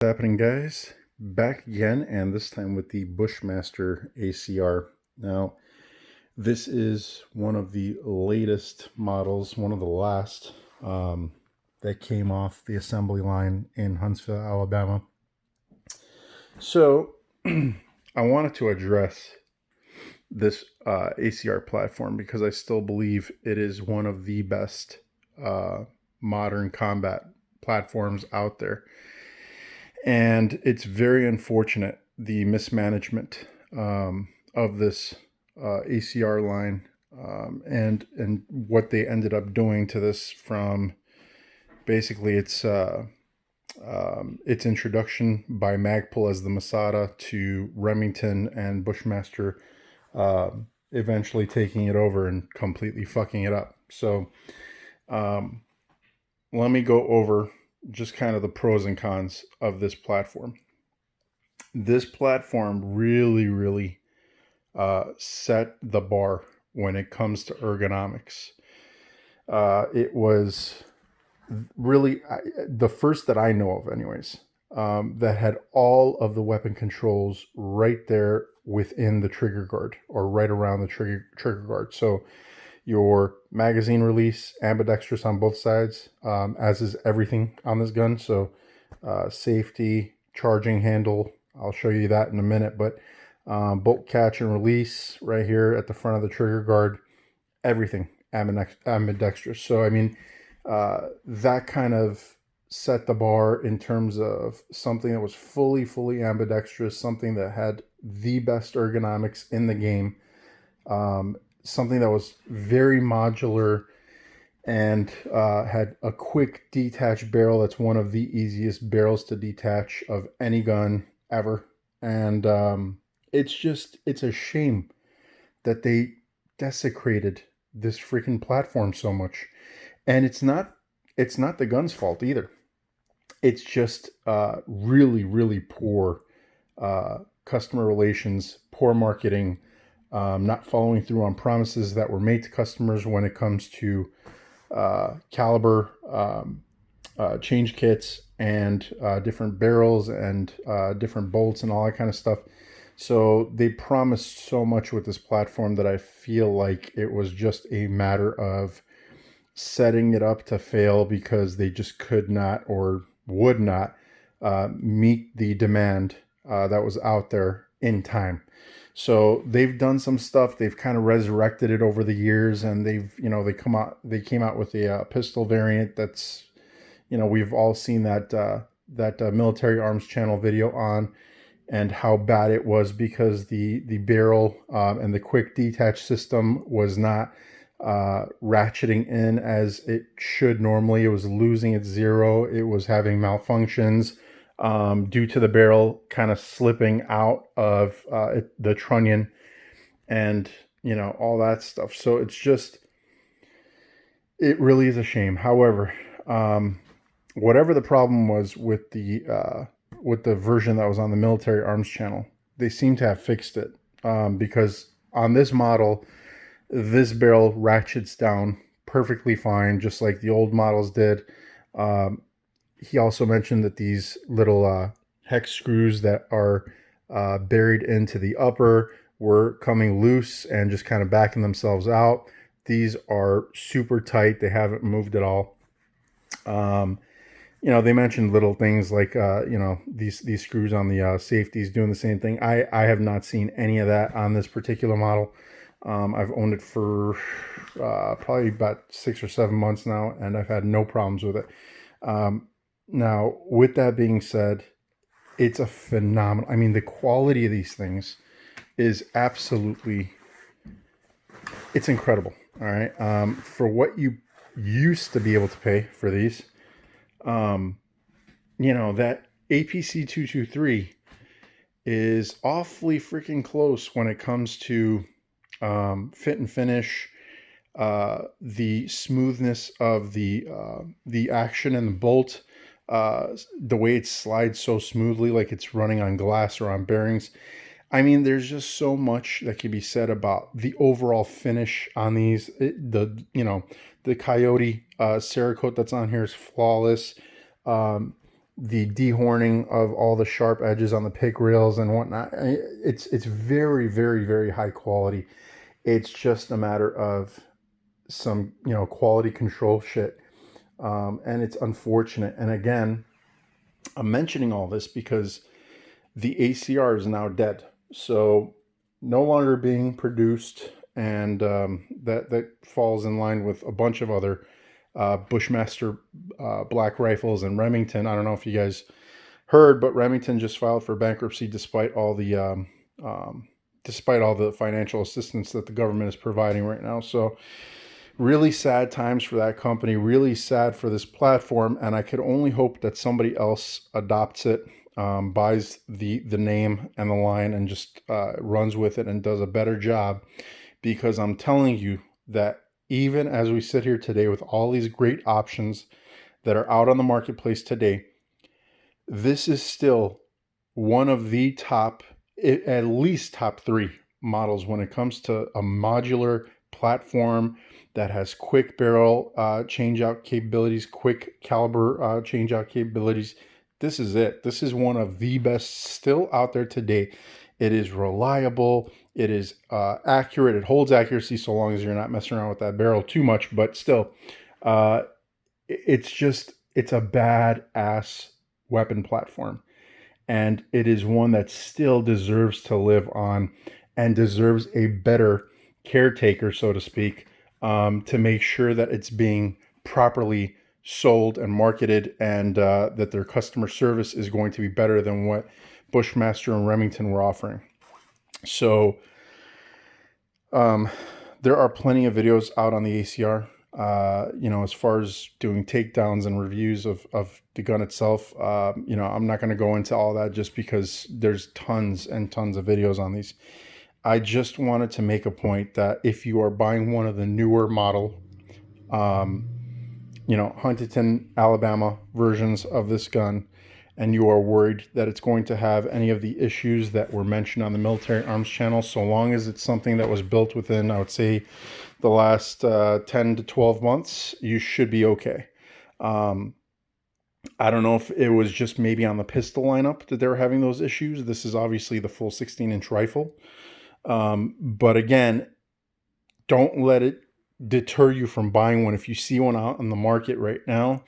What's happening, guys? Back again, and this time with the Bushmaster ACR. Now, this is one of the latest models, one of the last that came off the assembly line in Huntsville, Alabama. So, I wanted to address this ACR platform because I still believe it is one of the best modern combat platforms out there. And it's very unfortunate, the mismanagement of this ACR line, and what they ended up doing to this, from basically its introduction by Magpul as the Masada to Remington and Bushmaster eventually taking it over and completely fucking it up. So let me go over just kind of the pros and cons of this platform. This platform really set the bar when it comes to ergonomics. It was really the first that I know of anyways, that had all of the weapon controls right there within the trigger guard, or right around the trigger guard. So your magazine release, ambidextrous on both sides, as is everything on this gun. So safety, charging handle, I'll show you that in a minute, but bolt catch and release right here at the front of the trigger guard, everything ambidextrous. So I mean, that kind of set the bar in terms of something that was fully ambidextrous, something that had the best ergonomics in the game, something that was very modular and had a quick detach barrel. That's one of the easiest barrels to detach of any gun ever. And it's a shame that they desecrated this freaking platform so much. And it's not the gun's fault either. It's just really poor customer relations, poor marketing, not following through on promises that were made to customers when it comes to caliber, change kits, and different barrels, and different bolts and all that kind of stuff. So they promised so much with this platform that I feel like it was just a matter of setting it up to fail because they just could not, or would not, meet the demand that was out there in time. So they've done some stuff. They've kind of resurrected it over the years, and they came out with a pistol variant that's, we've all seen that military arms channel video on, and how bad it was because the barrel and the quick detach system was not ratcheting in as it should normally. It was losing its zero. It was having malfunctions due to the barrel kind of slipping out of the trunnion, and all that stuff. So it really is a shame. However, whatever the problem was with the version that was on the military arms channel, they seem to have fixed it, because on this model, this barrel ratchets down perfectly fine, just like the old models did. He also mentioned that these little hex screws that are buried into the upper were coming loose and just kind of backing themselves out. These are super tight. They haven't moved at all. They mentioned little things like, these screws on the safeties doing the same thing. I have not seen any of that on this particular model. I've owned it for probably about 6 or 7 months now, and I've had no problems with it. Now, with that being said, it's a phenomenal. I mean, the quality of these things is absolutely, it's incredible. All right, for what you used to be able to pay for these, that APC 223 is awfully freaking close when it comes to fit and finish, the smoothness of the action and the bolt, the way it slides so smoothly, like it's running on glass or on bearings. I mean, there's just so much that can be said about the overall finish on these. The Coyote Cerakote that's on here is flawless. dehorning of all the sharp edges on the pick rails and whatnot. It's very, very, very high quality. It's just a matter of some, quality control shit. And it's unfortunate. And again, I'm mentioning all this because the ACR is now dead. So no longer being produced, and that falls in line with a bunch of other Bushmaster black rifles and Remington. I don't know if you guys heard, but Remington just filed for bankruptcy despite all the financial assistance that the government is providing right now. So really sad times for that company, really sad for this platform, and I could only hope that somebody else adopts it, buys the name and the line, and just runs with it and does a better job, because I'm telling you that even as we sit here today with all these great options that are out on the marketplace today, this is still one of the top, at least top 3 models when it comes to a modular platform that has quick barrel change-out capabilities, quick caliber change-out capabilities. This is it. This is one of the best still out there today. It is reliable. It is accurate. It holds accuracy so long as you're not messing around with that barrel too much. But still, it's a badass weapon platform. And it is one that still deserves to live on and deserves a better caretaker, so to speak, to make sure that it's being properly sold and marketed, and that their customer service is going to be better than what Bushmaster and Remington were offering. So there are plenty of videos out on the ACR, as far as doing takedowns and reviews of the gun itself. I'm not going to go into all that just because there's tons and tons of videos on these. I just wanted to make a point that if you are buying one of the newer model, Huntington, Alabama versions of this gun, and you are worried that it's going to have any of the issues that were mentioned on the Military Arms channel, so long as it's something that was built within, I would say, the last 10 to 12 months, you should be okay. I don't know if it was just maybe on the pistol lineup that they were having those issues. This is obviously the full 16-inch rifle. But again, don't let it deter you from buying one. If you see one out on the market right now,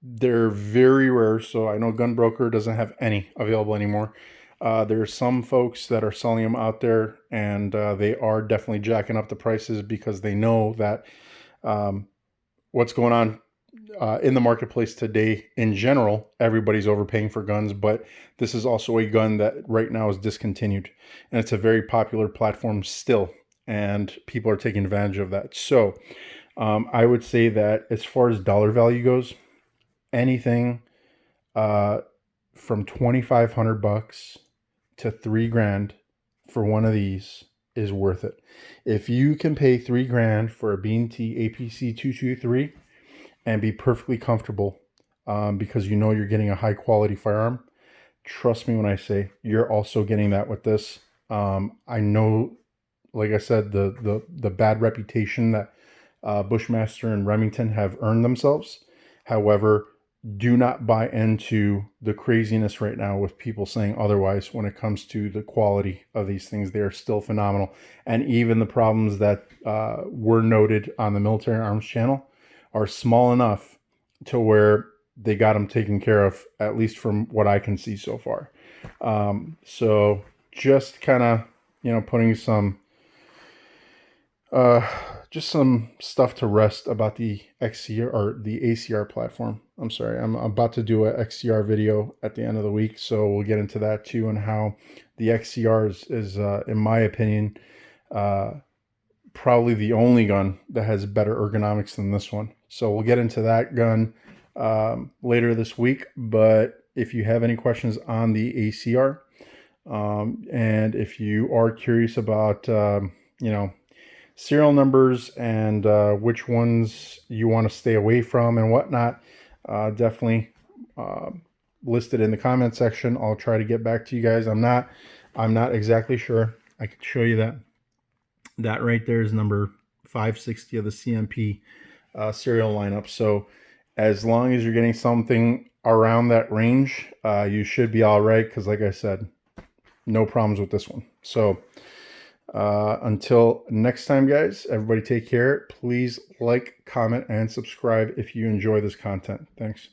they're very rare. So I know Gunbroker doesn't have any available anymore. There are some folks that are selling them out there, and they are definitely jacking up the prices because they know that what's going on in the marketplace today in general, everybody's overpaying for guns, but this is also a gun that right now is discontinued, and it's a very popular platform still, and people are taking advantage of that. So I would say that as far as dollar value goes, anything from $2,500 to $3,000 for one of these is worth it. If you can pay $3,000 for a B&T APC 223 and be perfectly comfortable, because you're getting a high quality firearm, trust me when I say you're also getting that with this. I know, like I said, the bad reputation that Bushmaster and Remington have earned themselves. However, do not buy into the craziness right now with people saying otherwise when it comes to the quality of these things. They are still phenomenal. And even the problems that were noted on the Military Arms channel are small enough to where they got them taken care of, at least from what I can see so far. So just kind of, putting some just some stuff to rest about the XCR or the ACR platform. I'm sorry, I'm about to do an XCR video at the end of the week, so we'll get into that too, and how the XCR is in my opinion, probably the only gun that has better ergonomics than this one. So we'll get into that gun later this week. But if you have any questions on the ACR, and if you are curious about, serial numbers and which ones you want to stay away from and whatnot, definitely list it in the comment section. I'll try to get back to you guys. I'm not exactly sure. I could show you that. That right there is number 560 of the CMP serial lineup. So as long as you're getting something around that range, you should be all right, because like I said, no problems with this one. So until next time, guys, everybody take care. Please like, comment, and subscribe if you enjoy this content. Thanks.